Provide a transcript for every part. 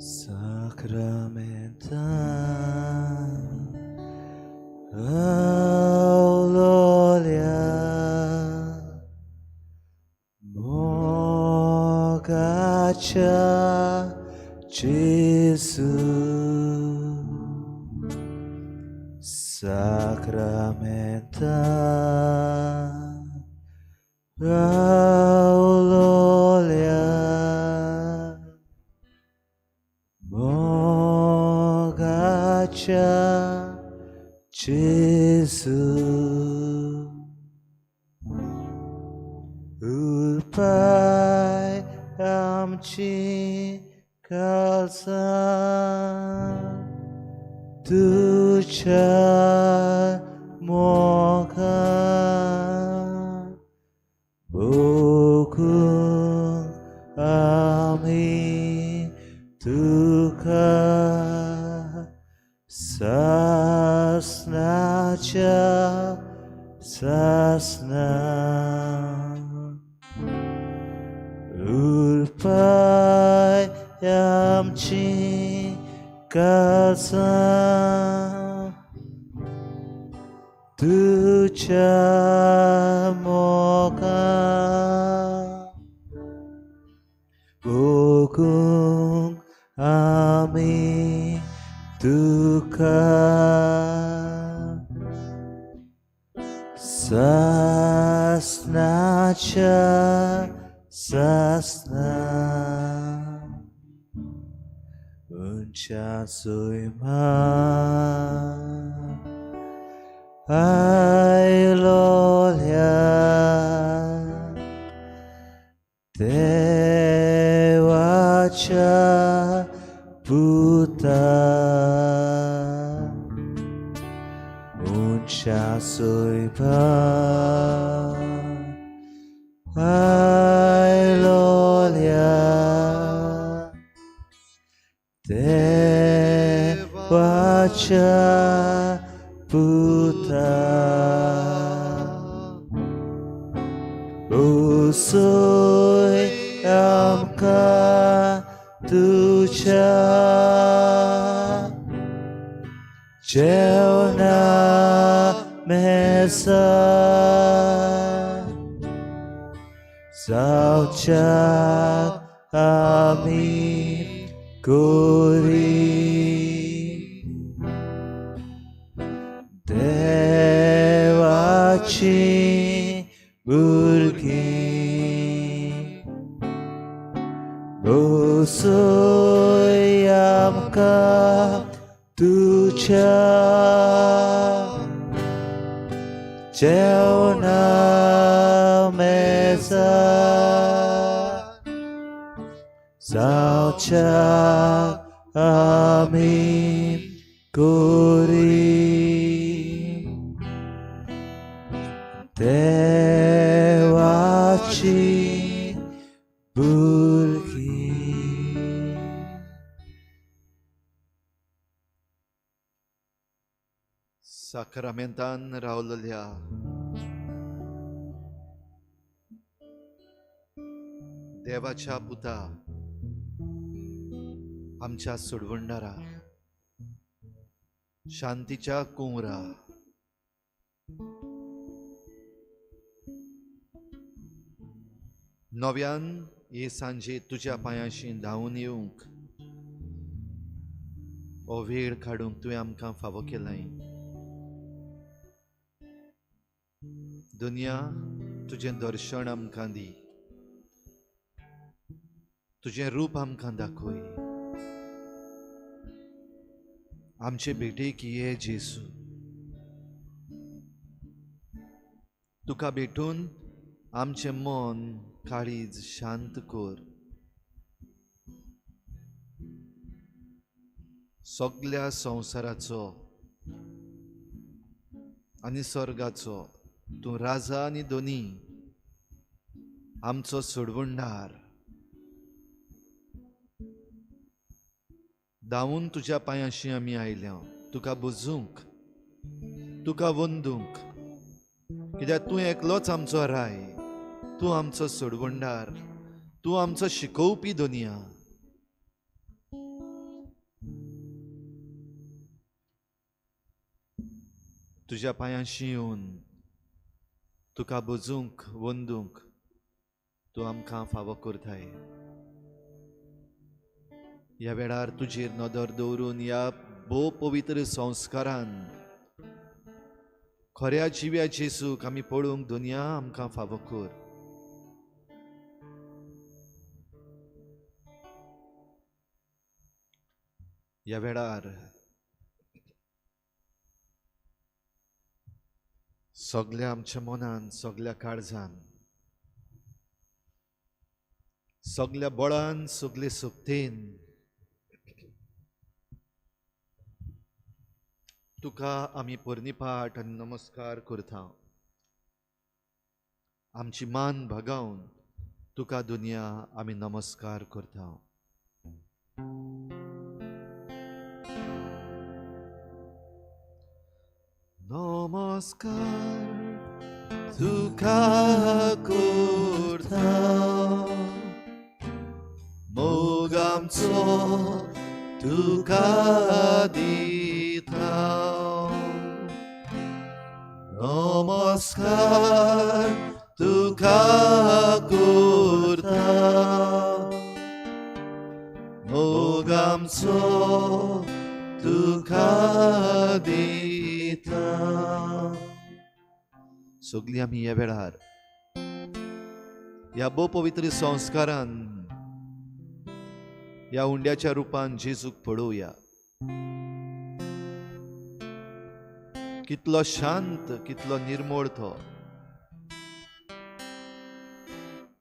Sacrament Adoration Mogacha Jesus Sacrament Adoration Mogacha Jesus Ulpai amchi kalsan tucha moga bokung ami tuka sasnacha sasna ulpai yamchi kalsan tucha moga bokung ami tuka sasnacha sasna uncha suima ailolia devacha puta uncha suima ailolia devacha puta usoi amka tucha jeona mesa sauchak ami kuri devachi burgi usoi amka tucha jeona mesa sauchak ami kuri devachi burgi. Sakramentan रावलेल्या देवाच्या पुता आमच्या सोडवणारा शांतीच्या कुंवरा नव्यान हे सांजे तुझ्या पांयाशी धांवून येवंक हो वेळ काडूंक तुवें आमकां फावो केलाय. दुनिया तुझें दर्शन आमकां दी, तुझें रूप आमकां दाखय. आमचे भेटेक ये जेसू, तुका भेटून आमचें मन काळीज शांत कर. सगळ्या संवसाराचो आनी स्वर्गाचो तूं राजा आनी दोनी आमचो सोडवणदार. धांवून तुज्या पांयाशी आमी आयल्या तुका बुजूंक, तुका वंदूंक, कित्याक तूं एकलोच आमचो राय, तूं आमचो सोडवणदार, तूं आमचो शिकोवपी दुनिया. तुज्या पांयाशी येवन तुका बुजूंक वंदूंक तूं आमकां फावो करताय. ह्या वेळार तुजेर नदर दवरून ह्या भोव पवित्र संस्कारान खऱ्या जिव्या जेजूक आमी पळोवंक दुनिया आमकां फावो कर. ह्या वेळार सगळ्या आमच्या मनान, सगळ्या काळजान, सगळ्या बळान, सगळे सुक्तेन तुका आमी पोरनिपाट आनी नमस्कार करता. आमची मान भगावन तुका दुनिया आमी नमस्कार करता. नमस्कार तुका करता, मोग आमचो तुका दिता. नमस्कार तुका करता, मोग आमचो तुका दिता. सगळीं आमी ह्या वेळार ह्या भोव पवित्र संस्कारान ह्या उंड्याच्या रुपान जेजूक पळोवया. कितलो शांत, कितलो निर्मळ तो.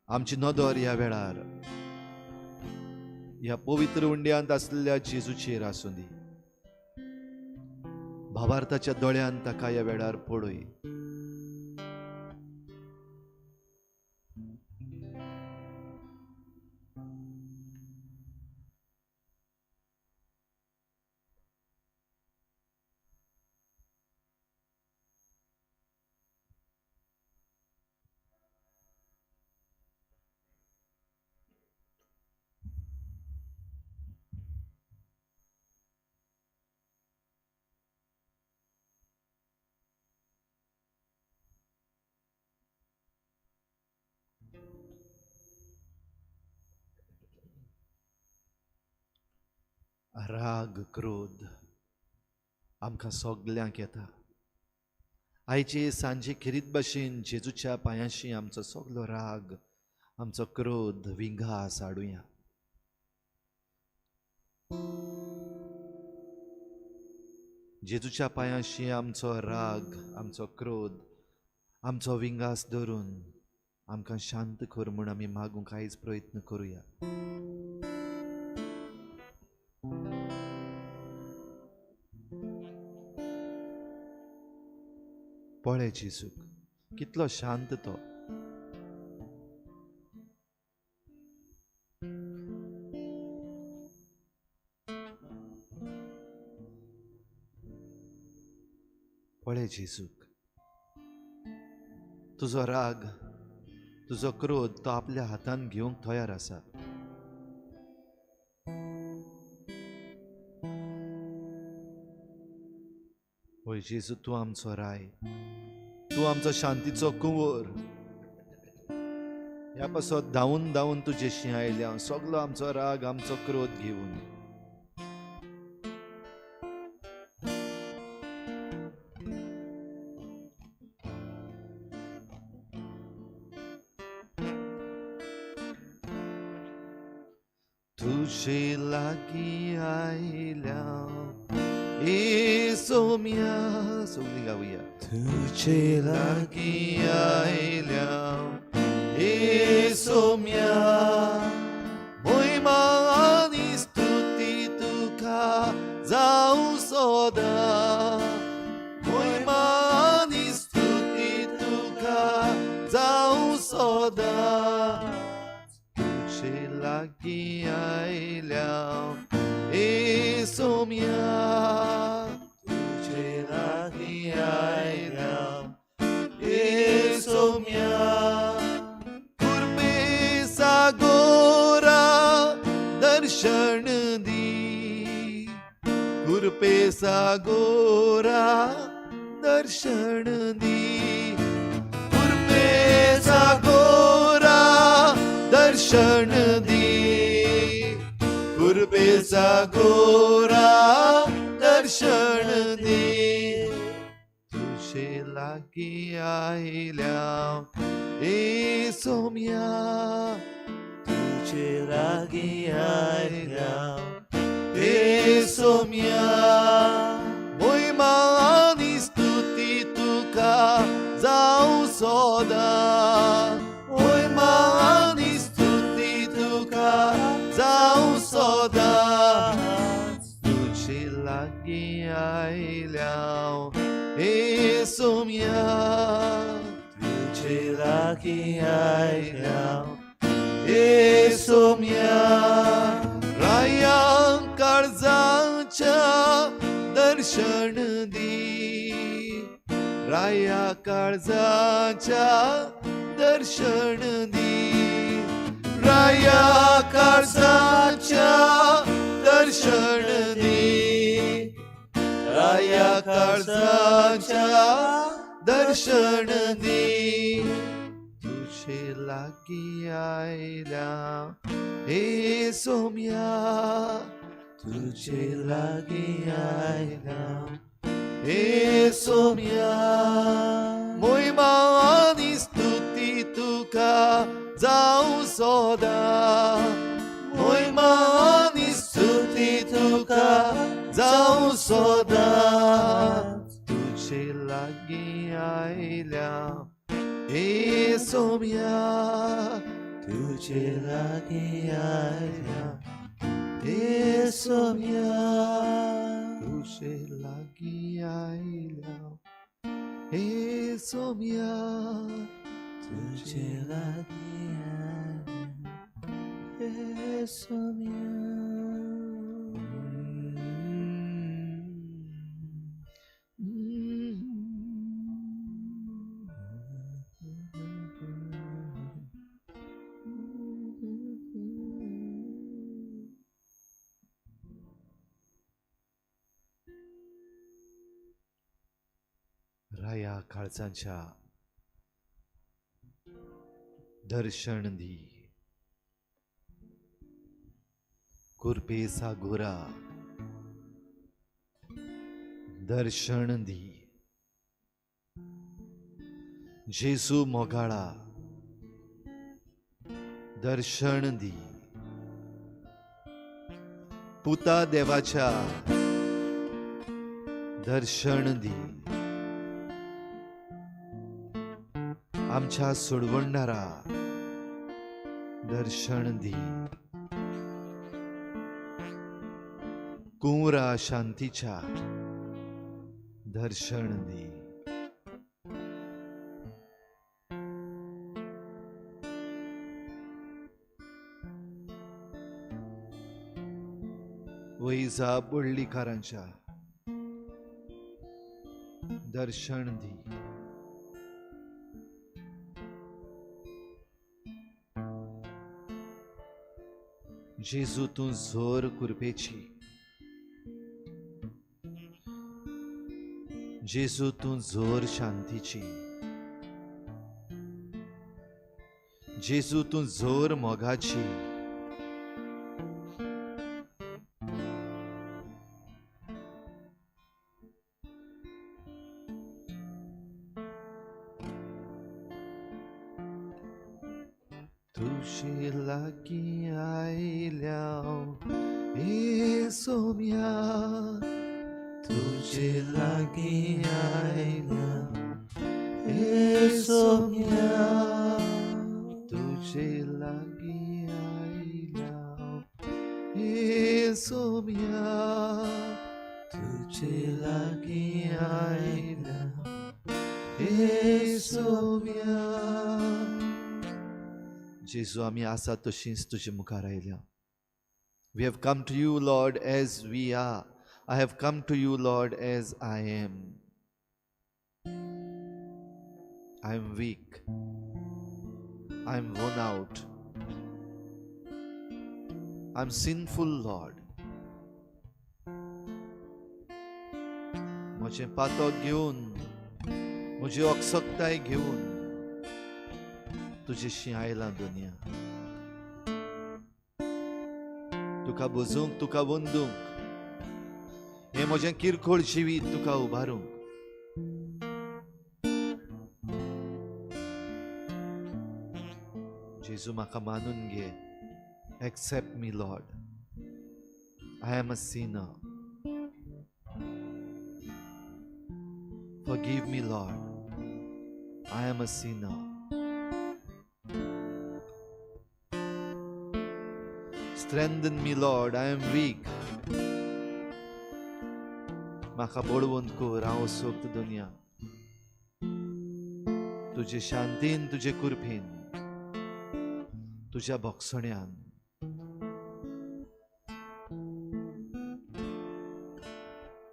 आमची नदर ह्या वेळार ह्या पवित्र उंड्यांत आसलेल्या जेजूचेर आसूं दी. भावार्थाच्या दोळ्यान ताका ह्या वेळार पळय. राग, क्रोध आमकां सगल्यांक येता. आयचे सांजे खेरीत भाशेन जेजूच्या पांयाशी आमचो सगलो राग, आमचो क्रोध, विंगास हाडुया. जेजूच्या पांयाशी आमचो राग, आमचो क्रोध, आमचो विंगास धरून आमकां शांत कर म्हूण आमी मागूंक आयज प्रयत्न करुया. पळय जेजूक कितलो शांत तो. पळय जेजूक तुजो राग, तुजो क्रोध तो आपल्या हातान घेवंक तयार आसा. ओय जेजू, तूं आमचो राय, तूं आमचो शांतीचो कुंवर. ह्या पासत धांवून धांवून तुजेशी आयल्या सगलो आमचो राग, आमचो क्रोध घेवन. तुजे लागीं आयल्या सोम्या, सगळीं गावया. तुजे लागीं आयल्या सोम्या, मोहिमा आनी स्तुती तुका जावं सदां. मोहिमा आनी स्तुती तुका जावं सदां. तुजे लागीं आयल्या सोम्या, तुजे लागीं आयल्या सोम्या. कुर्बे सागोरा दर्शन दी, कुर्बे सागोरा दर्शन दर्शन दी कृपेचा गोरा दर्शन दी कृपेचा गोरा दर्शन दे तुझे लागी आयल्या ए सोम्या तुझे लागी आयल्या ए सोम्या मोहिमा आणि स्तुती तुका जाऊ सोदा मोहिमा आणि स्तुती तुका जाऊ सोदा तुझे लागी आयल्या ए सोम्या तुझे लागी आयल्या ए सोम्या राया काळजाच्या दर्शन दी राया काळजाच्या दर्शन दी राया काळजाच्या दर्शन दी राया काळजाच्या दर्शन दी तुझे लागी आयल्या हे सोम्या तुझे लागी आयल्या हे सोम्या मोहिमा आणि स्तुती तुका जाऊ सोदा मोहिमा आणि स्तुती तुका जाऊ सोदा तुझे लागी आयल्या हे सोम्या तुझे लागी आयल्या हे सोम्या तुझे लागी आयल्या हे सोम्या तुझे लागी आयल्या हे सोम्या राया काळजांच्या दर्शन दी कृपेचा गोरा दर्शन दी जेसू मोगाळा दर्शन दी पुता देवाच्या दर्शन दी आमच्या सोडवणारा दर्शन दी कुंवरा शांतीच्या दर्शन दी वैजा बोडलीकारांच्या दर्शन दी जेजू तू जोर कृपेची जेजू तू जोर शांतीची जेजू तू जोर मोगाची तुझे लागी आयल्या हे सोम्या तुझे लागी आयल्या हे सोम्या तुझे लागी आयल्या हे सोम्या तुझे लागी आयल्या हे सोम्या जेजू आम्ही आसा तशींच तुझे मुखार आयल्या. We have come to you, Lord, as we are. I have come to you, Lord, as I am. I am weak. I am worn out. I am sinful, Lord. म्हजें पातोक घेवन म्हजी ओक्सकताय घेवन तुजेशी आयला दुनिया. तुका बुजूंक, तुका वंदूंक, हे म्हजें किरकोळ जिवीत तुका उबारूंक. जेजू म्हाका मानून घे. Accept me, Lord. I am a sinner. Forgive me, Lord. I am a sinner. Strengthen me, Lord. I am weak. म्हाका बळवंत कर, हांव सोक्त दुनिया. तुजे शांतीन, तुजे कुरपेन, तुज्या भोगसण्यान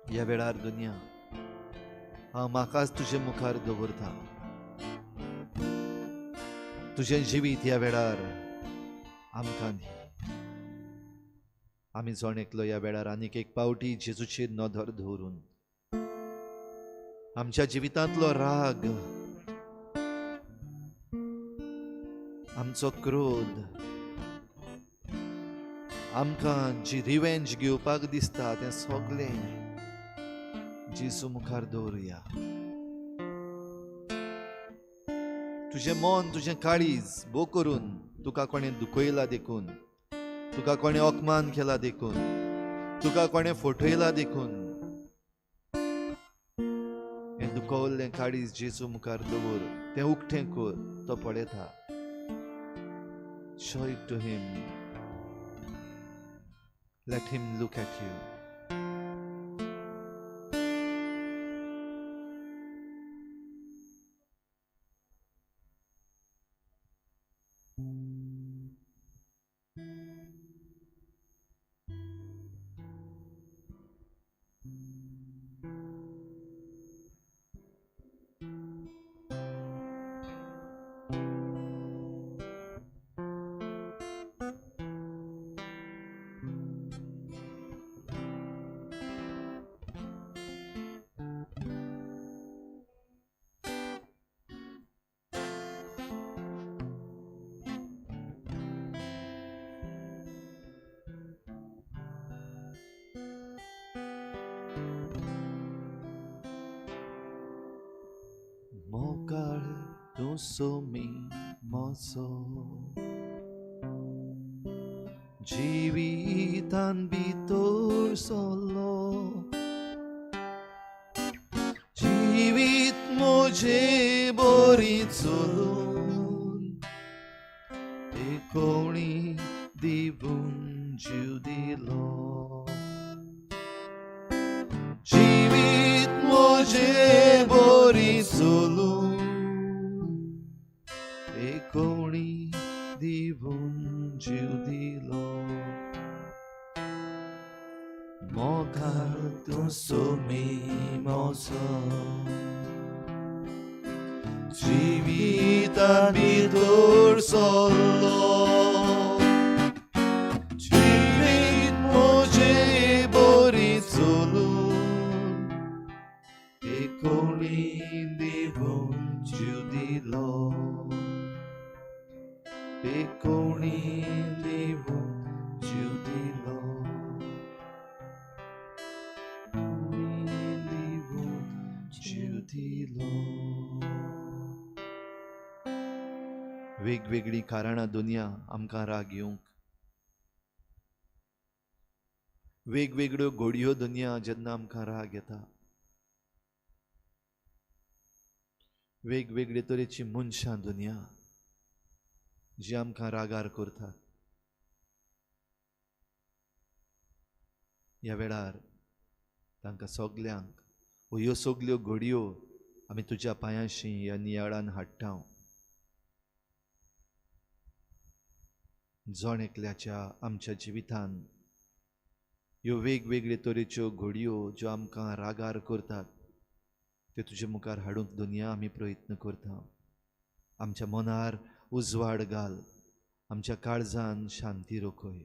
ह्या वेळार दुनिया हांव म्हाकाच तुजे मुखार दवरता. तुजें जिवीत ह्या वेळार आमकां दी. आमी जोण एकलो ह्या वेळार आनीक एक पावटी जेजूचेर नदर दवरून आमच्या जिवितांतलो राग, आमचो क्रोध, आमकां जी रिवेंज घेवपाक दिसता तें सगळें जेजू मुखार दवरुया. तुजें मन, तुजें काळीज भोव करून तुका कोणें दुखयला देखून, तुका कोणें अपमान केला देखून, तुका कोणें फटयला देखून, हें दुखवल्लें काळीज जेजू मुखार दवर. तें उक्तें कर. तो पळयता. Show it to him. Let him look at you. मोकाळ तूं सोमी मोसो जिवितान भितर सोलो. जिवीत म्हजे बरी चलून कोणी दिवून जीव दिलो. जिवीत म्हजे बरी चलून कोणी दिवून जीव दिलो. मोगाळ तूं सोमी मोसो जिवितान भितर सोलो. जिवीत म्हजे बरी चलून कोणी दिवून जीव दिलो. कोणी दिवून जीव दिलो. जीव दिलो. वेगवेगळी कारणां दुनिया आमकां राग येवंक, वेगवेगळ्यो घडयो दुनिया जेन्ना आमकां राग येता, वेगवेगळे तरेची मनशां दुनिया जी आमकां रागार करतात. ह्या वेळार तांकां सगल्यांक ह्यो सगल्यो घडयो आमी तुज्या पांयाशी ह्या नियाळान हाडटा. जण एकल्याच्या आमच्या जिवितान ह्यो वेगवेगळे तरेच्यो घडयो ज्यो आमकां रागार करतात त्यो तुजे मुखार हाडूंक दुनिया आमी प्रयत्न करता. आमच्या मनार उजवाड घाल. आमच्या काळजान शांती रोखय.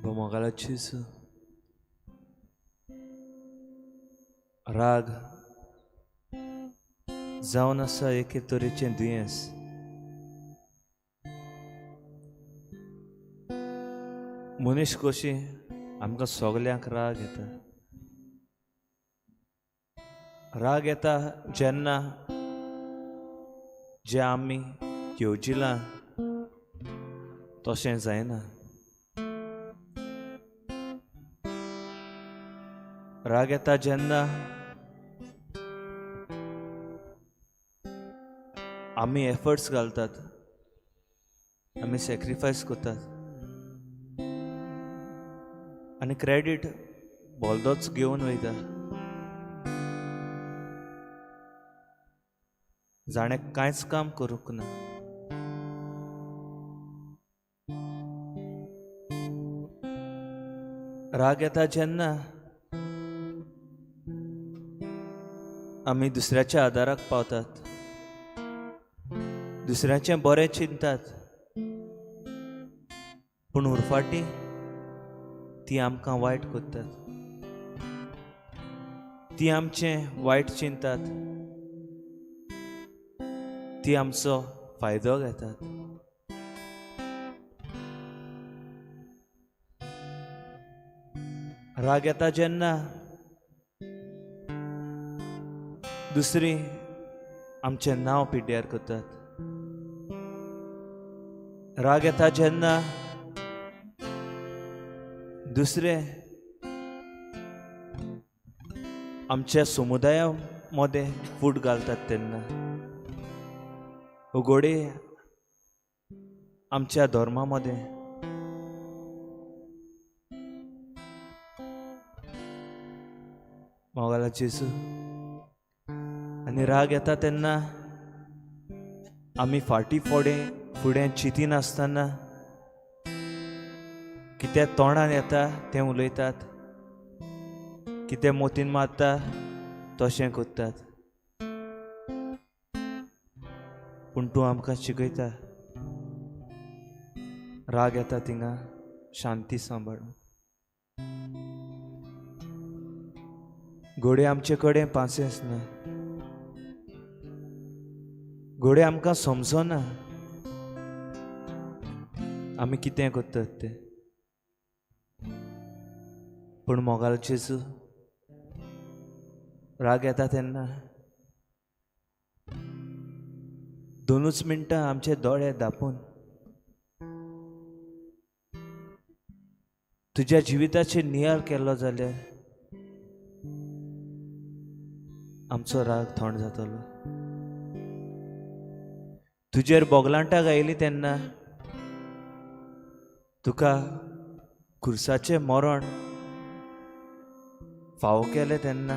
Pomagala Jesu. राग जावन आसा एके तरेचें दुयेंस. मनीस कशी आमकां सगल्यांक राग येता. राग येता जेन्ना जे आमी येवजिलां तशें जायना. राग येता जेन्ना आमी एफर्ट्स घालतात, आमी सॅक्रिफायस करतात आनी क्रेडीट बोल्दोच घेवन वयता. जाणें कांयच काम करूंक ना. राग येता जेन्ना आमी दुसऱ्याच्या आदाराक पावतात, दुसऱ्याचें बरें चिंतात, पूण उरफाटी ती आमकां वायट कोत्तात. ती आमचें वायट चिंतात, ती आमचो फायदो घेतात. राग येता जेन्ना दुसरी आमचें नांव पिड्ड्यार करतात. राग येता जेन्ना दुसरे आमच्या समुदाया मध्ये फूट घालतात तेन्ना, उगोडे आमच्या धर्मामध्ये मोगाला जेजू. आनी राग येता तेन्ना आमी फाटी फुडें चिंती नासतना कितें तोंडान येता तें उलयतात, कितें मोतीन मारता तशें कोत्तात. पूण तूं आमकां शिकयता राग येता थिंगा शांती सांबाळूं. घोडे आमचे कडेन पासेंस ना. घोडे आमकां समजना आमी कितें कोत्तात तें. पूण मोगाल जेजू, राग येता तेन्ना 2 मिनटां आमचे दोळे धांपून तुज्या जिविताचेर नियाळ केलो जाल्यार आमचो राग थंड जातलो. तुजेर बोगलांटाक आयली तेन्ना तुका खुर्साचें मरण फावो केलें तेन्ना,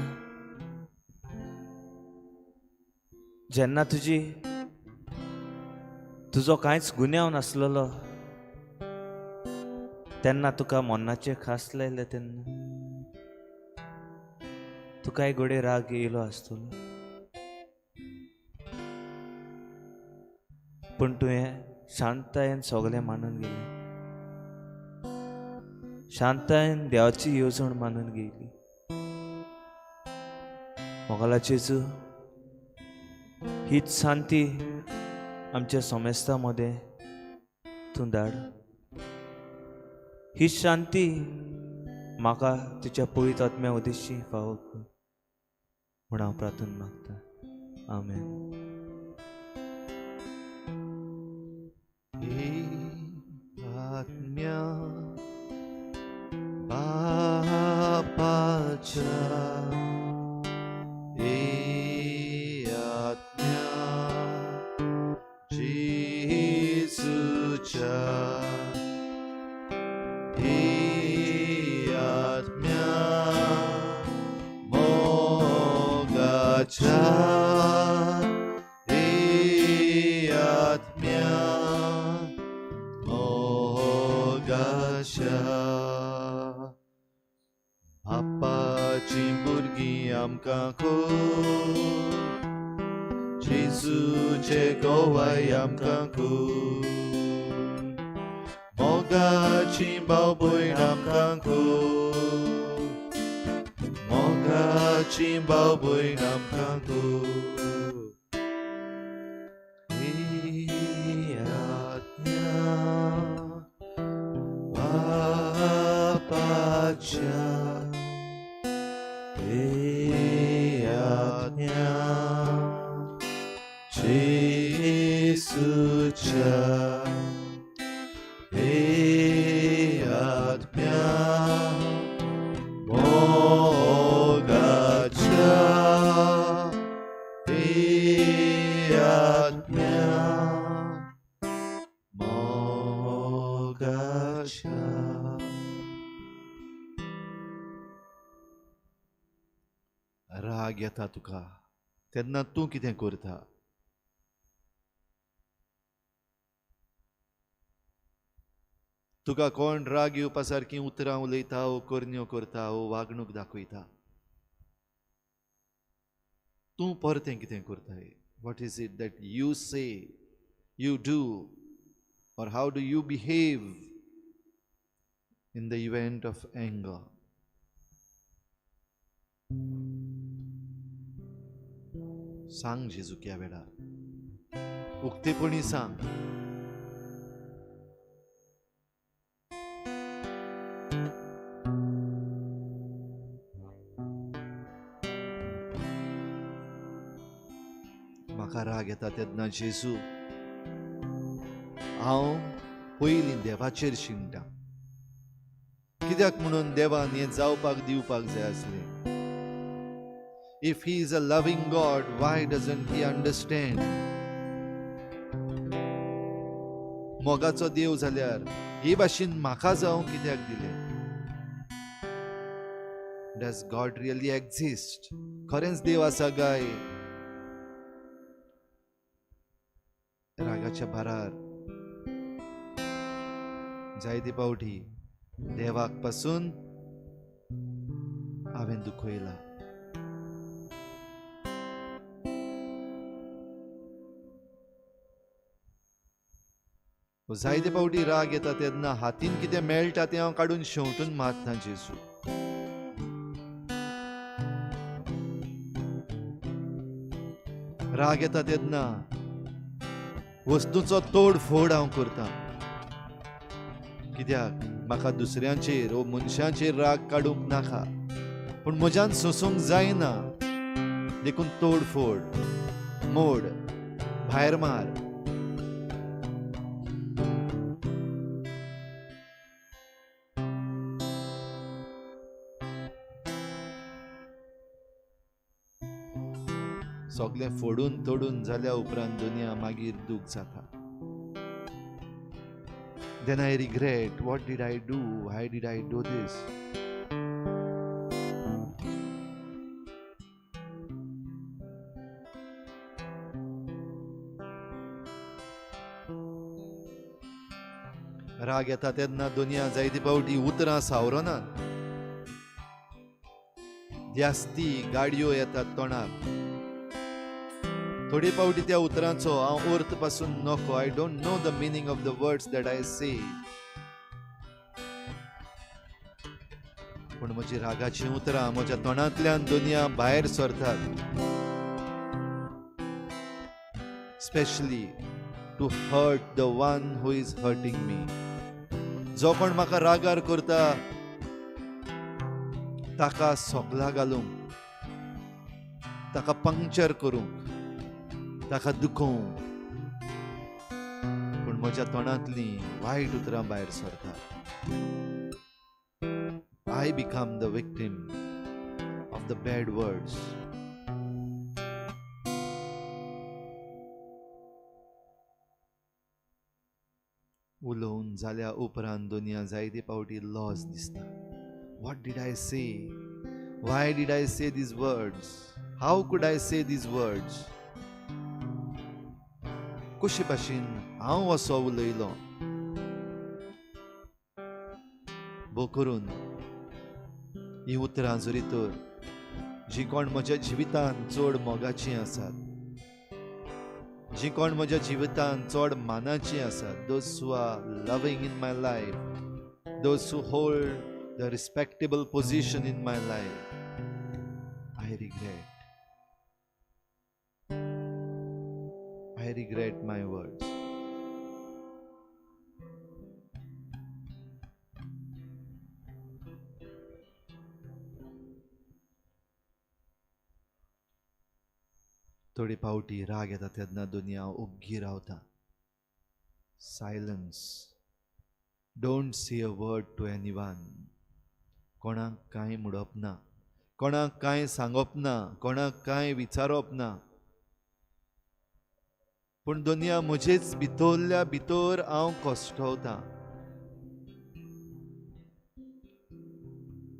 जेन्ना तुजो कांयच गुन्यांव नासलेलो तेन्ना तुका मरणाचें खास लायलें तेन्ना तुकाय घोडे राग येयलो आसतलो. पूण तुवें शांतायेन सगलें मानून गेलें. शांतायेन देवाची येवजण मानून गेली. मोगाला जेजू, हीच शांती आमच्या सोमेस्ता मध्ये तूं धाड. हीच शांती म्हाका तुज्या पवित्र आत्म्या उद्देशी फावो कर म्हूण हांव प्रार्थना मागता. आमेन. आत्म्या बापाच्या आत्म्या जेजूच्या आत्म्या मोगाच्या आत्म्या मोगाच्या बापाची भुरगीं आमकां खूब जेजूचे गोवाय आमकां खूब मोगाची भाव भयण आमकां कोर, मोगाची भाव भयण आमकां कोर. ही आज्ञा बापाच्या, ही आज्ञा येसूच्या, हे आत्म्या मोगाच्या, हे आत्म्या मोगाच्या. राग येता तुका तेन्ना तूं कितें करता? तुका कोण राग येवपा सारकी उतरां उलयता वो करण्यो करता वो वागणूक दाखयता, तूं परतें कितें करताय? What is it that you से, यू डू, और how do you behave in the event of anger? सांग जेजूक ह्या वेळार, उक्तेपणी सांग. म्हाका राग येता तेन्ना जेजू हांव पयलीं देवाचेर शिंकता. कित्याक म्हणून देवान हें जावपाक दिवपाक जाय आसलें. If he is a loving God, why doesn't he understand? मोगाचो देव जाल्यार हे भाशेन म्हाका जावं कित्याक दिलें? Does God really exist? खरेंच देव आसा काय? रागाच्या भारार जायते पावटी देवाक पासून हांवें दुखयला. जायते पावटी राग येता तेन्ना हातीन कितें मेळटा तें हांव काडून शेवटून मारता जेजू. राग येता तेन्ना वस्तूचो तोडफोड हांव करता. कित्याक म्हाका दुसऱ्यांचेर वो मनशांचेर राग काडूंक नाका, पूण म्हज्यान सोसूंक जायना. देखून तोडफोड, मोड, भायर मार. सगळें फोडून तोडून जाल्या उपरांत दुनिया मागीर दूख जाता. Then I regret, what did I do? Why did I do this? राग येता तेन्ना दुनिया जायती पावटी उतरां सावरनात. जास्ती गाडयो येतात तोंडाक. थोडी पावटी त्या उतरांचो हांव अर्थ पासून नको. I don't know the meaning of the words that I से. पूण म्हजी रागाची उतरां म्हज्या तोंडांतल्यान दुनिया भायर सरतात. Specially to hurt the one who is hurting me. जो कोण म्हाका रागार करता ताका सोकला घालूंक, ताका पंक्चर करूंक, ताका दुखोवंक. पूण म्हज्या तोंडांतलीं वायट उतरां भायर सरतात. I become the victim of the bad words. उलोवन जाल्या उपरांत दुनिया जायते पावटी लॉस दिसता. What did I say? Why did I say these words? How could I say these words? कशे भाशेन हांव असो उलयलो. भोव करून ही उतरां जरी तर जी कोण म्हज्या जिवितांत चड मोगाचीं आसात, जी कोण म्हज्या जिवितांत चड मानाची आसात, those who are loving in my life, those who hold the respectable position in my life, I regret my words. थोडी पावटी राग येता तेन्ना दुनिया ओग्गी रावता. Silence. Don't say a word to anyone. कोणाक कांय म्हणप ना, कोणाक कांय सांगप ना, कोणाक कांय विचारप ना. पूण दुनिया म्हजेच भितरल्या भितर हांव कोसटवता.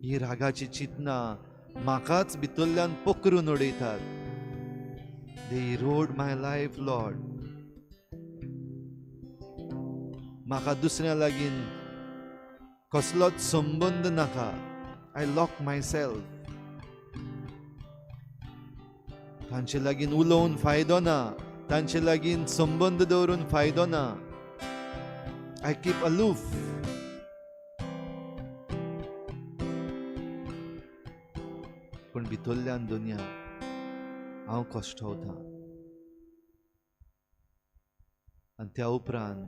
ही रागाची चिंतना म्हाकाच भितरल्यान पोखरून उडयतात. They erode my life, Lord. म्हाका दुसऱ्या लागीं कसलोच संबंध नाका. I lock myself. तांचे लागीं उलोवन फायदो ना, तांचे लागीं संबंध दवरून फायदो ना. I keep aloof. पूण भितरल्यान दुनिया हांव कोसटवता. आनी त्या उपरांत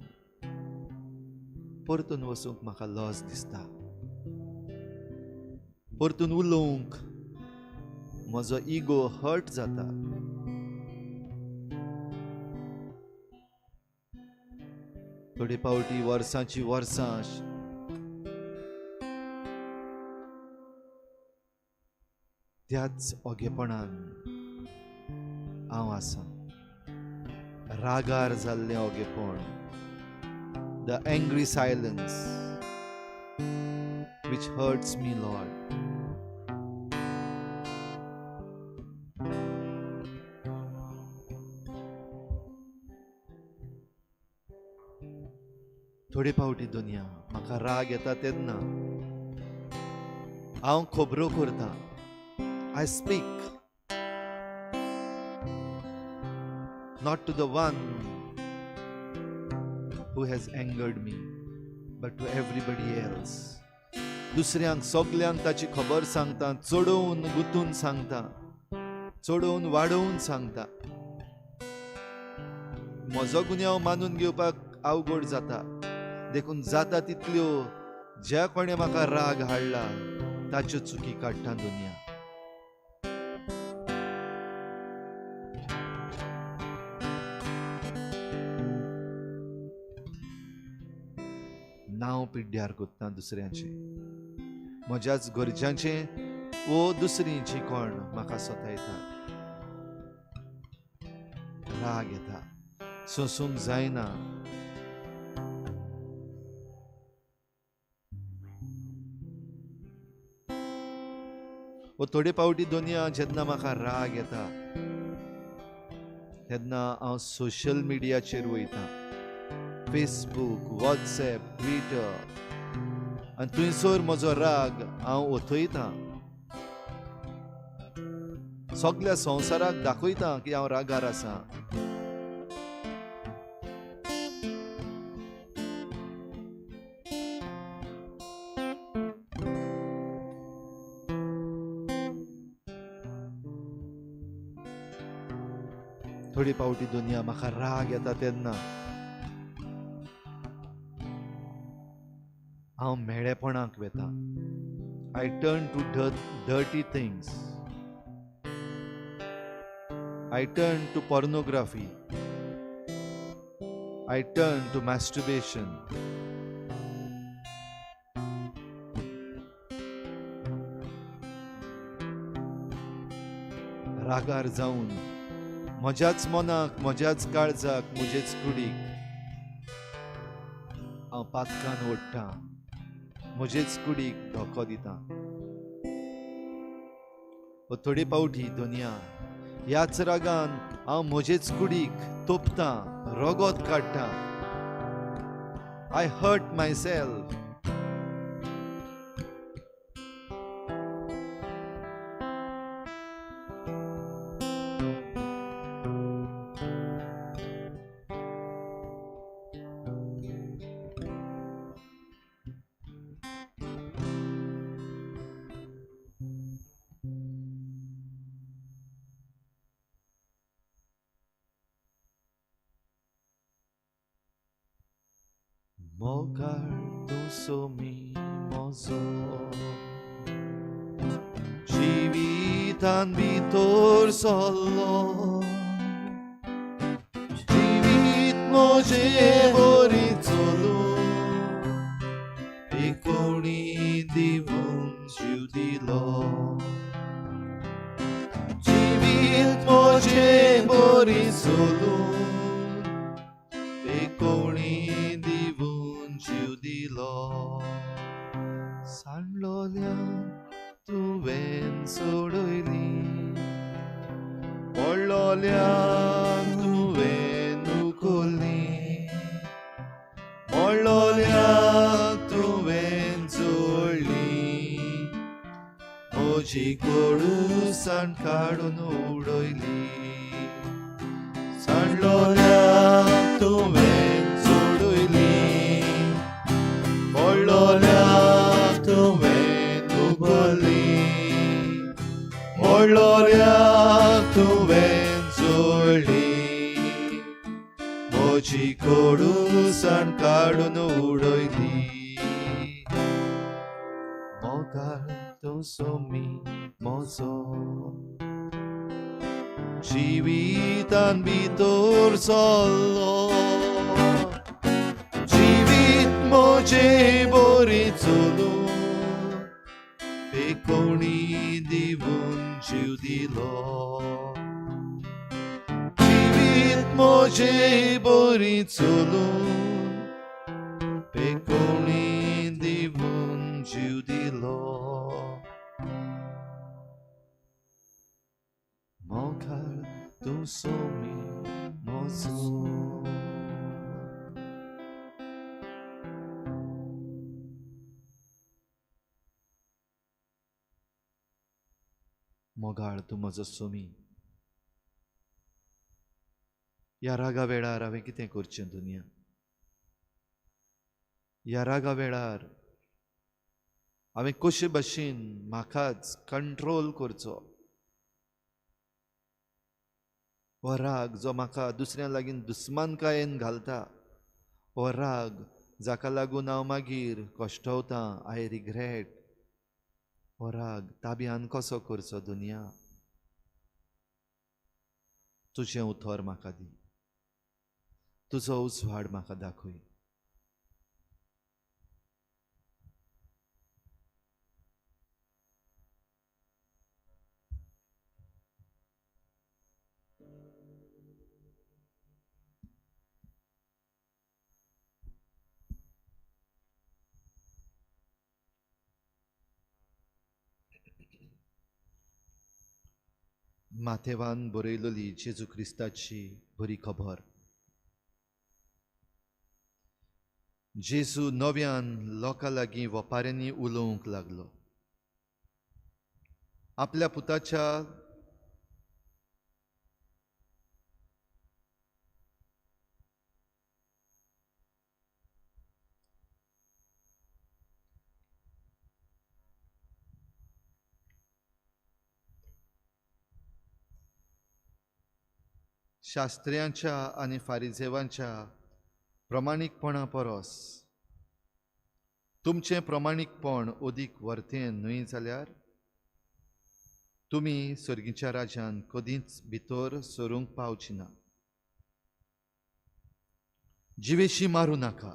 परतून वचूंक म्हाका लज दिसता. परतून उलोवंक म्हजो इगो हर्ट जाता. थोडी पावटी वर्सांची वर्सां त्याच ओगेपणान हांव आसां. रागार जाल्लें ओगेपण. The angry silence which hurts me, Lord. थोडी पावटी दुनिया म्हाका राग येता तेन्ना हांव खबरो करता. I speak not to the one who has angered me, but to everybody else. दुसऱ्यांक सगल्यांक ताची खबर सांगता. चडोवन गुंतून सांगता, चडोवन वाडोवन सांगता. म्हजो गुन्यांव मानून घेवपाक अवघड जाता. देखून जाता तितल्यो ज्या कोणे म्हाका राग हाडला ताच्यो चुकी काडटा दुनिया. नांव पिड्ड्यार कोत्ता दुसऱ्याचे, म्हज्याच गरजांचे वो दुसरी जी कोण म्हाका सतायता. राग येता, सोसूंक जायना. वो थोडे पावटी दुनिया जेन्ना म्हाका राग येता तेन्ना हांव सोशल मिडियाचेर वयता. फेसबूक, व्हॉट्सएप, ट्विटर, आनी थंयसर म्हजो राग हांव ओथयता. सगळ्या संवसाराक दाखयता की हांव रागार आसां. थोडी पावटी दुनिया म्हाका राग येता तेन्ना हांव मेळेपणाक वेता. I turn to dirty things. I turn to pornography. I turn to masturbation. रागार जावन म्हज्याच मनाक, म्हज्याच काळजाक, म्हजेच कुडीक हांव पातकान ओडटा. म्हजेच कुडीक धोको दिता. थोडी पावटी दुनिया ह्याच रागान हांव म्हजेच कुडीक तोपता, रगत काडटा. I hurt myself. मोगाळ तूं सोमी म्हजो जिवितान भितर सरलो जिवीत म्हजें बरी चलूं कोणी दिवून जीव दिलो जिवीत म्हजें बरी चलूं कोणी दिवून जीव दिलो सांडलोल्या तुवें सोडयली पडलोल्या तुवें उखल्ली पडलोल्या तुवें जोडली म्हजी कडूसाण काडून उडयली सांडलोल्या तुवें सोडयली पडलोल्या तुवें उखल्ली पडलोल्या तुवें जोडली म्हजी कडूसाण काडून उडयली मोगाळ तूं सोमी म्हजो जिवितान भितर सरलो जिवीत म्हजें बरी चलूं कोणी दिवून जीव दिलो जिवीत म्हजें बरी चलूं कोणी दिवून जीव दिलो मोगाळ तूं सोमी म्हजो मोगाळ तूं म्हजो सोमी ह्या रागा वेळार हांवें कितें करचें दुनिया ह्या रागा वेळार हांवें कशे भाशेन म्हाकाच कंट्रोल करचो हो राग जो म्हाका दुसऱ्या लागीं दुस्मानकायेन घालता हो राग जाका लागून हांव मागीर कश्टवतां आय रिग्रेट हो राग ताब्यान कसो करचो दुनिया तुजें उतर म्हाका दी तुजो उजवाड म्हाका दाखय माथेवान बरयलेली जेजू क्रिस्ताची बरी खबर जेजू नव्यान लोकां लागीं वपाऱ्यांनी उलोवंक लागलो आपल्या पुताच्या शास्त्र्यांच्या आनी फारिजेवांच्या प्रमाणीकपणा परस तुमचें प्रमाणीकपण अदीक वर्तें न्हय जाल्यार तुमी सर्गीच्या राज्यान कधीच भितर सरूंक पावची ना जिवेशी मारूं नाका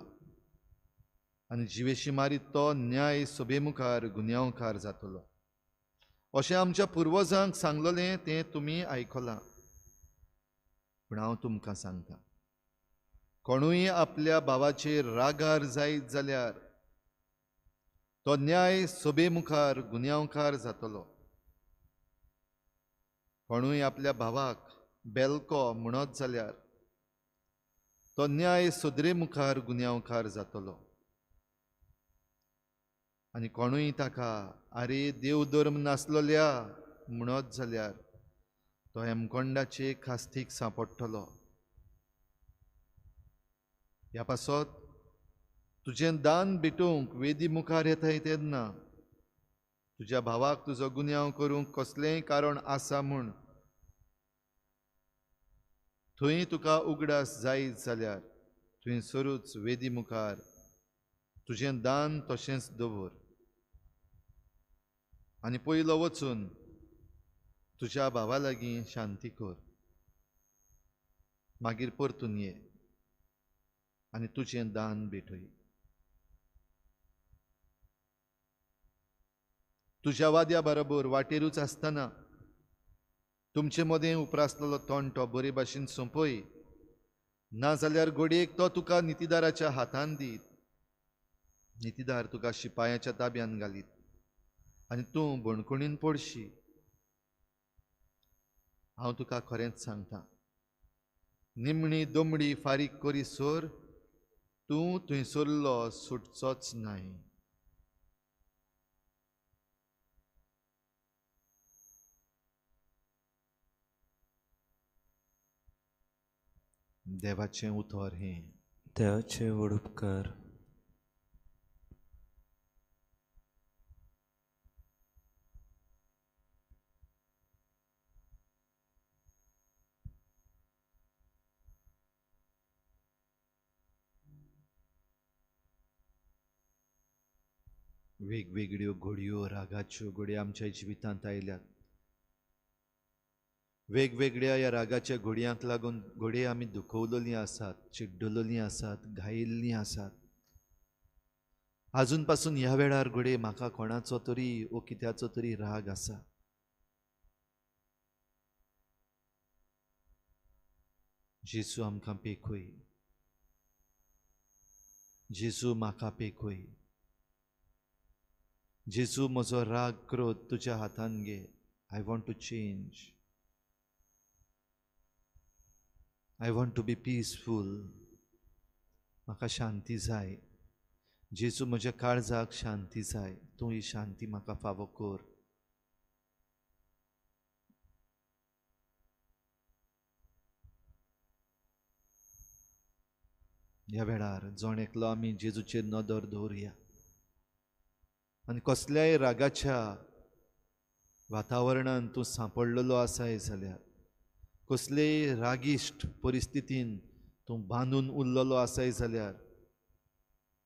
आनी जिवेशी मारीत तो न्याय सभे मुखार गुन्यांवकार जातलो अशें आमच्या पुर्वजांक सांगलोलें तें तुमी आयकलां पूण हांव तुमकां सांगता कोणूय आपल्या भावाचेर रागार जायत जाल्यार तो न्याय सभे मुखार गुन्यांवकार जातलो कोणूय आपल्या भावाक बेलको म्हणत जाल्यार तो न्याय सदरे मुखार गुन्यांवकार जातलो आनी कोणूय ताका आरे देव धर्म नासलोल्या म्हणत जाल्यार तो हेमकोंडाचे खास्तीक सांपडटलो ह्या पासत तुजें दान भेटूंक वेदी मुखार येताय तेन्ना तुज्या भावाक तुजो गुन्यांव करूंक कसलेंय कारण आसा म्हूण थंय तुका उगडास जायत जाल्यार थंय सरूच वेदी मुखार तुजें दान तशेंच दवर आनी पयलो वचून तुज्या भावा लागीं शांती कर. मागीर परतून ये आनी तुजें दान भेटय. तुज्या वाद्या बरोबर वाटेरूच आसतना तुमचे मदें उप्रासलेलो तोंटो बरे भाशेन सोंपय. नाजाल्यार घडयेक तो तुका नितीदाराच्या हातान दीत. नितीदार तुका शिपायाच्या ताब्यान घालीत आनी तूं भणकुणीन पडशी. हांव तुका खरेंच सांगता, निमणी दमडी फारीक करीसर तूं थंयसरलो सुटचोच नाय. देवाचें उतर हें. देवाचे वडुपकार. वेगवेगळ्यो घडयो रागाच्यो घडयो आमच्या जिवितांत आयल्यात. वेगवेगळ्या ह्या रागाच्या घडयांक लागून घडये आमी दुखवलेलीं आसात, चिड्डलेलीं आसात, घायिल्लीं आसात. आजून पासून ह्या वेळार घडये म्हाका कोणाचो तरी वो कित्याचो तरी राग आसा. जेजू आमकां पेखय. जेजू म्हाका पेखय. जेजू म्हजो राग क्रोध तुज्या हातान घे. I want to change. I want to be peaceful. म्हाका शांती जाय. जेजू म्हज्या काळजाक शांती जाय. तूं ही शांती म्हाका फावो कर. ह्या वेळार जण एकलो आमी जेजूचेर नदर दवरया आनी कसल्याय रागाच्या वातावरणान तूं सांपडलेलो आसाय जाल्यार, कसलेय रागिश्ट परिस्थितीन तूं बांदून उरलेलो आसाय जाल्यार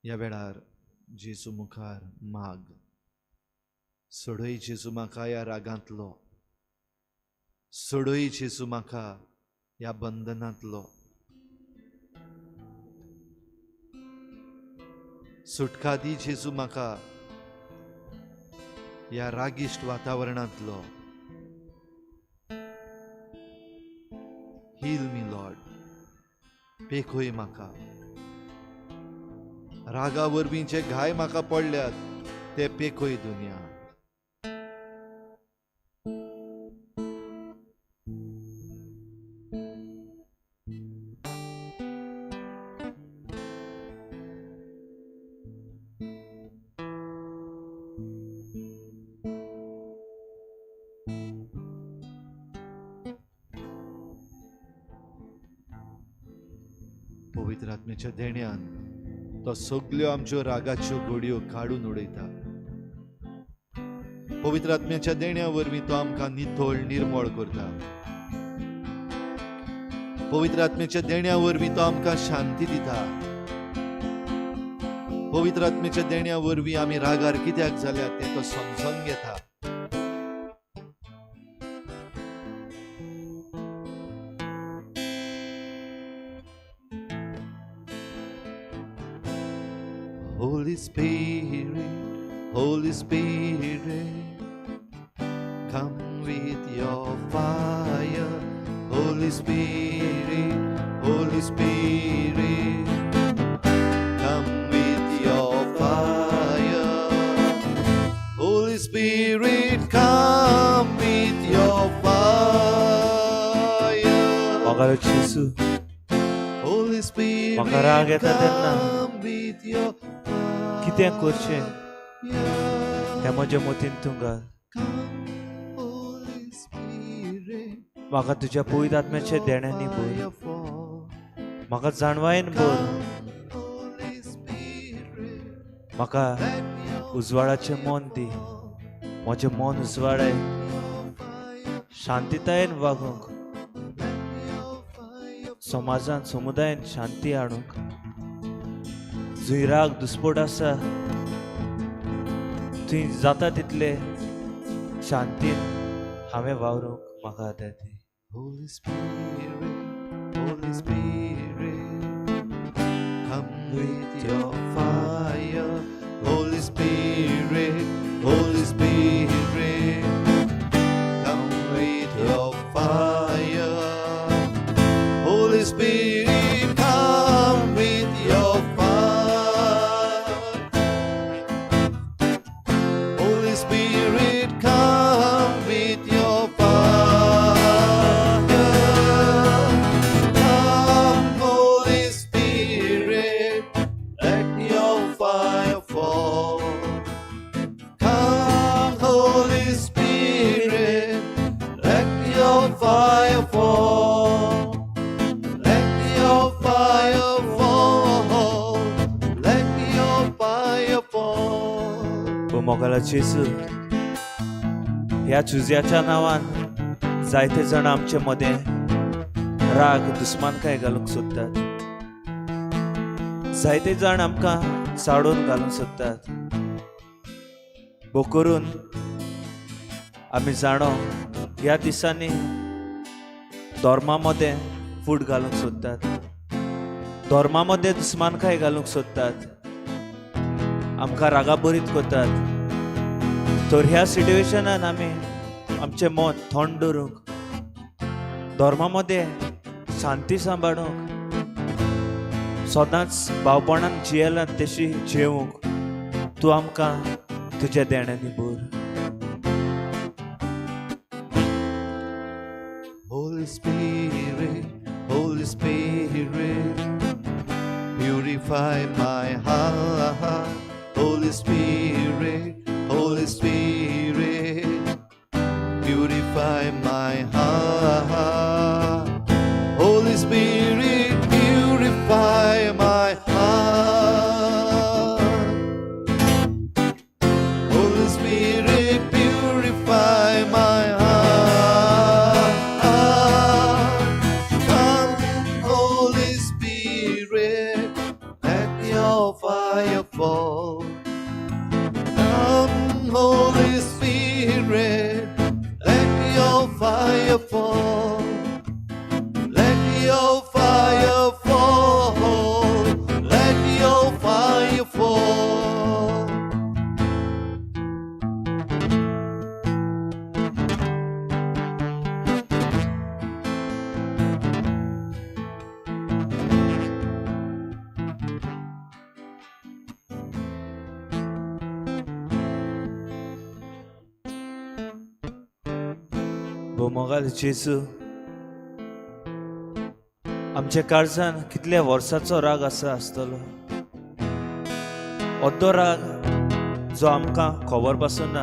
ह्या वेळार जेजू मुखार माग. सोडय जेजू म्हाका ह्या रागांतलो. सोडय जेजू म्हाका ह्या बंधनांतलो. सुटका दी जेजू म्हाका ह्या रागिश्ट वातावरणांतलो. हील मी लॉर्ड. पेखय म्हाका. रागा वरवीं जे घाय म्हाका पडल्यात ते पेखय दुनिया. पवित्र आत्म्याच्या देण्यान तो सगळ्यो आमच्यो रागाच्यो घडयो काडून उडयता. पवित्र आत्म्याच्या देण्या वरवीं तो आमकां नितळ निर्मळ करता. पवित्र आत्म्याच्या देण्या वरवीं तो आमकां शांती दिता. पवित्र आत्म्याच्या देण्या वरवीं आमी रागार कित्याक जाल्यात तें तो समजून घेता. Holy Spirit, Holy Spirit, come with your fire. Holy Spirit, Holy Spirit, come with your fire. Holy Spirit, come with your fire. म्हाका जेजू Holy Spirit, म्हाका राग येता तेन्ना come with your कितें करचें हें म्हज्या मतीन तूं घाल. म्हाका तुज्या पवित्र आत्म्याच्या देण्यांनी भर. म्हाका जाणवायेन भर. म्हाका उजवाडाचें मन दी. म्हजें मन उजवाडाय. शांतीतायेन वागूंक, समाजान समुदायान शांती हाडूंक, जंय राग दुस्पोट आसा थंय जाता तितले शांतीन हांवें वावरूंक म्हाका आदार दी. Holy Spirit, come with your fire. Holy Spirit, come with your fire. Holy Spirit, come with your fire. Holy Spirit, come with your fire. Come, Holy Spirit, let your fire fall. Come, Holy Spirit, let your fire fall. Let your fire fall. Let your fire fall. ओ मोगाला जेसू, ह्या चुज्याच्या नांवान जायते जण आमचे मदें राग दुस्मानकाय घालूंक सोदतात. जायते जाण आमकां चाडून घालूंक सोदतात. भोव करून आमी जाणो ह्या दिसांनी धर्मा मदें फूट घालूंक सोदतात. धर्मा मदें दुस्मानकाय घालूंक सोदतात. आमकां रागाबरीत करतात. तर ह्या सिट्युएशनान आमी आमचें मन थंड दवरूंक, धर्मा मदें शांती सांबाळूंक, सदांच भावपणान जियेलां तशी जियोंक तूं आमकां तुज्या देण्यानी भर. Holy Spirit, purify my heart. Holy Spirit, purify my heart. Holy Spirit, purify my heart. Holy Spirit, purify my heart. Come, Holy Spirit, let your fire fall. Come, Holy Spirit, let your fire fall. Let your fire fall. Let your fire fall. भोव मोगाल जेसू, आमच्या काळजान कितल्या वर्साचो राग आसतलो. अर्दो राग जो आमकां खबर पासून ना,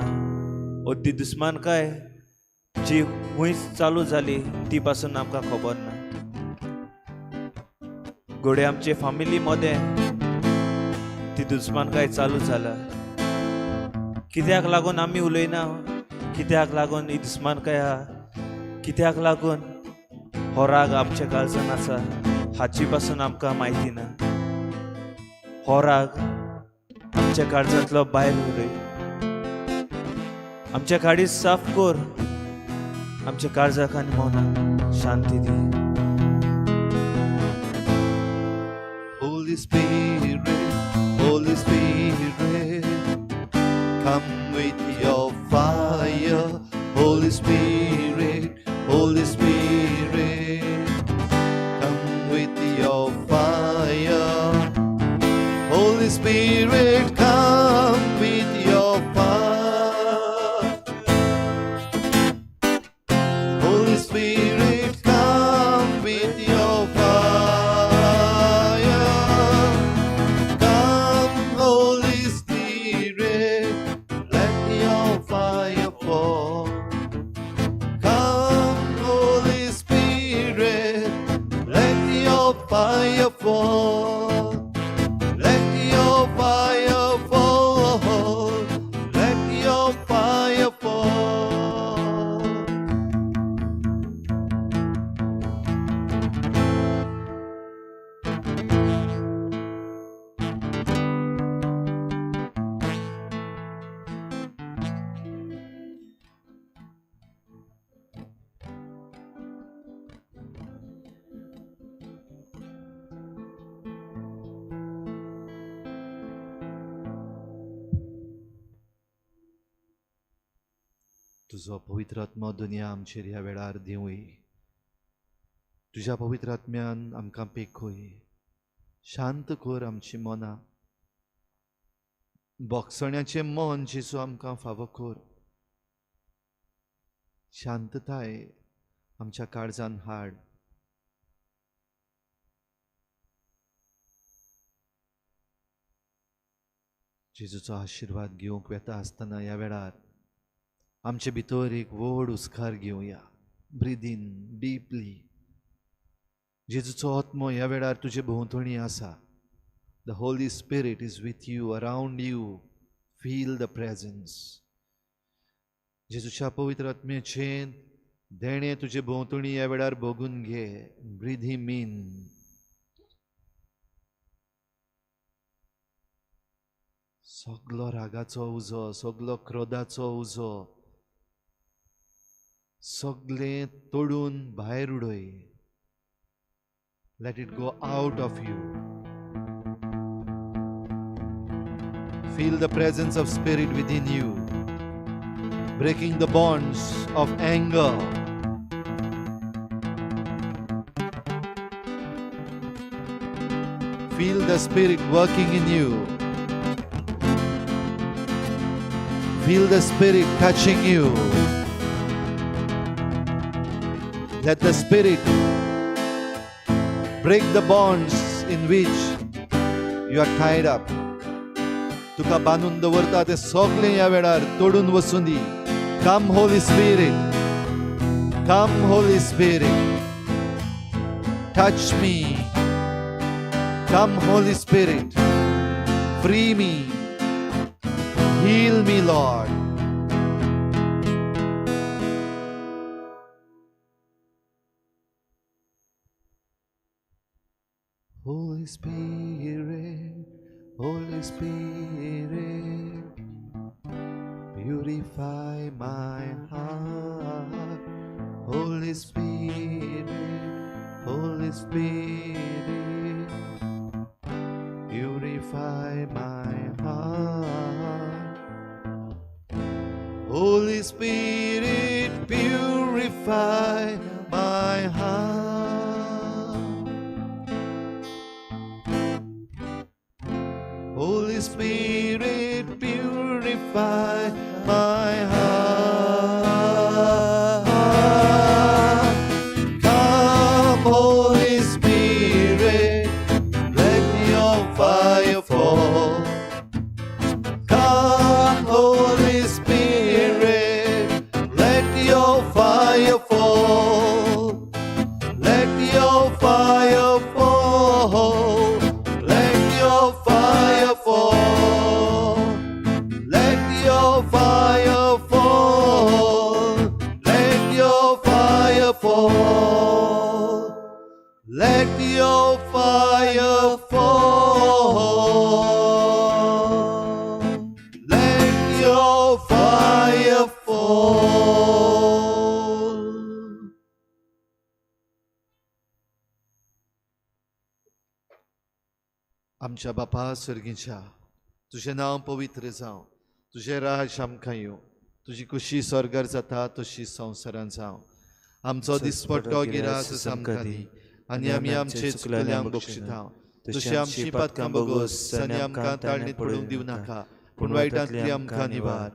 अर्दी दुस्मानकाय जी खूंय चालू जाली ती पासून आमकां खबर ना. घोडे आमचे फॅमिली मदें ती दुस्मानकाय चालू जाला. कित्याक लागून आमी उलयना, कित्याक लागून ही दुस्मानकाय आहा, कित्याक लागून हो राग आमच्या काळजान आसा हाची पासून आमकां म्हायती ना. हो राग आमच्या काळजांतलो भायर उडय. आमच्या काळीज साफ कर. आमच्या काळजाक आनी मनाक शांती दी. Holy Spirit, come with your fire. Holy Spirit, come with your fire. Holy Spirit, come with your fire. Holy Spirit, come with your fire. Come, Holy Spirit, let your fire fall. Come, Holy Spirit, let your fire fall. Let your fire fall. Let your fire fall. तुजो पवित्र आत्मा दुनिया आमचेर ह्या वेळार दिवूय. तुज्या पवित्र आत्म्यान आमकां पेखूय, शांत कर आमची मनां. बोगसण्याचें मन जेजू आमकां फावो कर. शांतताय आमच्या काळजान हाड. जेजूचो आशिर्वाद घेवंक वेता आसतना ह्या वेळार आमचे भितर एक व्हड उस्कार घेवया. Breathe in deeply. जेजूचो आत्मो ह्या वेळार तुजे भोंवतणी आसा. The holy spirit is with you, around you. Feel the presence. जेजूच्या पवित्र आत्म्याचें देणे तुजे भोंवतणी ह्या वेळार भोगून घे. Breathe him in. सगलो रागाचो उजो, सगलो क्रोधाचो उजो सगळें तोडून भायर उडय. Let it go out of you. Feel the presence of Spirit within you, breaking the bonds of anger. Feel the Spirit working in you. Feel the Spirit touching you. Let the Spirit break the bonds in which you are tied up. तुका बांदून दवरता ते सगळे ह्या वेळार तोडून वचून दी. Come Holy Spirit. Come Holy Spirit. Touch me. Come Holy Spirit. Free me. Heal me, Lord. Holy Spirit, Holy Spirit, purify my heart. Holy Spirit, Holy Spirit, purify my heart. Holy Spirit, purify my heart. Holy Spirit, purify my heart. Come, Holy Spirit, let your fire fall. Come, Holy Spirit, let your fire fall. Let your fire fall. Let your fire fall. Let your fire fall. Let your fire fall. Let your fire fall. Let your fire fall. आमच्या बापा सर्गीच्या, तुझें नांव पवित्र जावं. तुझें राज आमकां येवं. तुजी खुशी स्वर्गार जाता तशी संवसारांत जावं. आमचो दिसपट्टो गिरास आमकां दी, आनी आमी आमचे चुकलेल्यांक बक्षिता. तशी आमची पातकां बोगोस आनी आमकां ताळणेत पडूंक दिवं नाका, पूण वायटांतली आमकां निवार.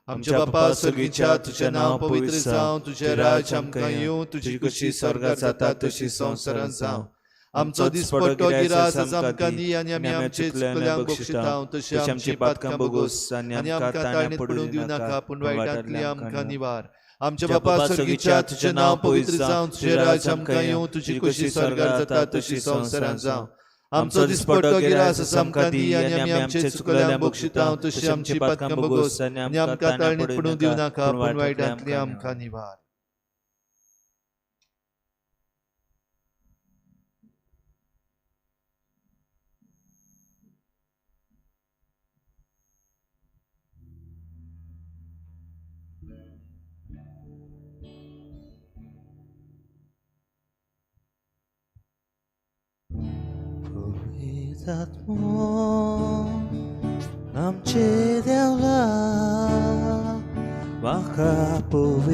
आमच्या बापा सर्गीच्या, तुझें नांव पवित्र जावं. तुझें राज आमकां येवं. तुजी खुशी स्वर्गार जाता तशी संवसारांत जावं. आमचो दिसपट्टो गिरास आमकां दी, आनी आमी आमचे चुकल्यांक बक्षिता. तशी आमची पातकां बोगोस आनी आमकां ताळणेत पडूंक दिवं नाका, पूण वायटांतली आमकां निवार. आमच्या बापा सर्गीच्या, तुझें नांव पवित्र जावं. तुझें राज आमकां येवं. तुजी खुशी स्वर्गार जाता तशी संवसारांत जावं. आमचो दिसपट्टो गिरास आमकां दी, आनी आमी आमचे चुकल्यांक बक्षिता. तशी आमची पातकां बोगोस आनी आमकां ताळणेत पडूंक दिवं नाका, पूण वायटांतली आमकां निवार. आत्मो आमचे देवला makapawid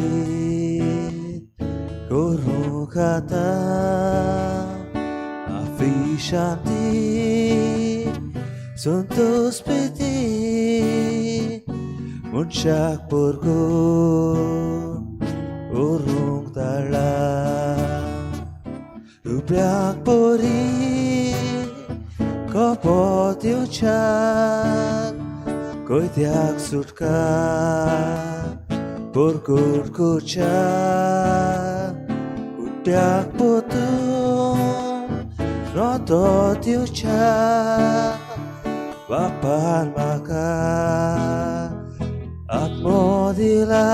Guru kata Afishanti Suntus piti Muncak purgo Urung talang Rupiak puri Kopot yucak Koi tiak sutka Purgur kucak Upiak putung Notot yucak Bapan maka Atmo dila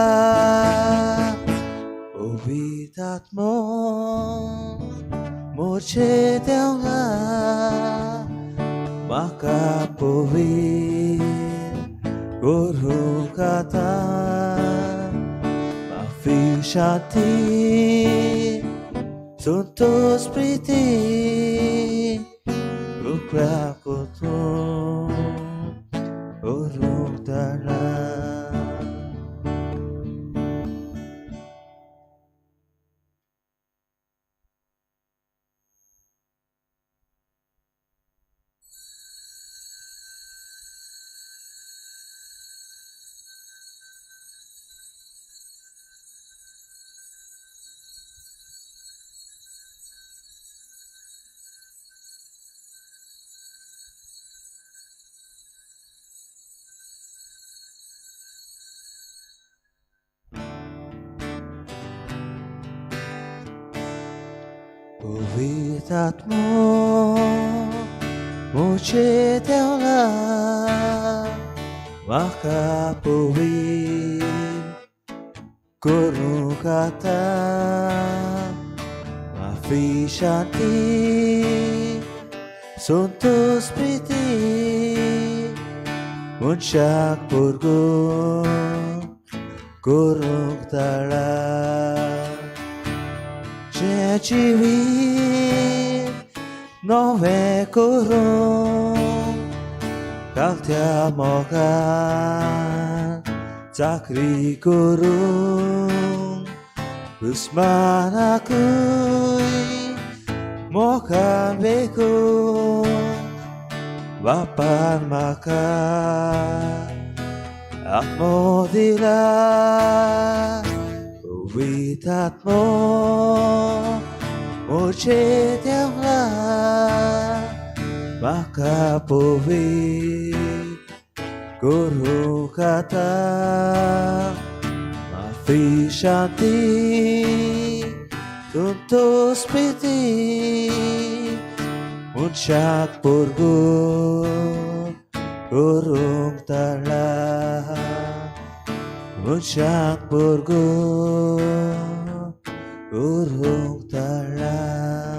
Ovitatmo Moche teonga Maka povin Guru kata Mafishati Suntus priti Rukra kutung Urung tanah Ovitatmo Moche teola Maka povin Guru kata Mafishanti Suntus priti Muncak purgo Gurung talang Ceciwin Nove kurung Kaktia mokan Cakri kurung Usman akui Mokan bekung Bapan makan Akmo dila Vitatmo Moche teola Maka povin Guru kata Mafishanti Tuntus piti Muncak purgo Urung talang Muncak purgo Urung talang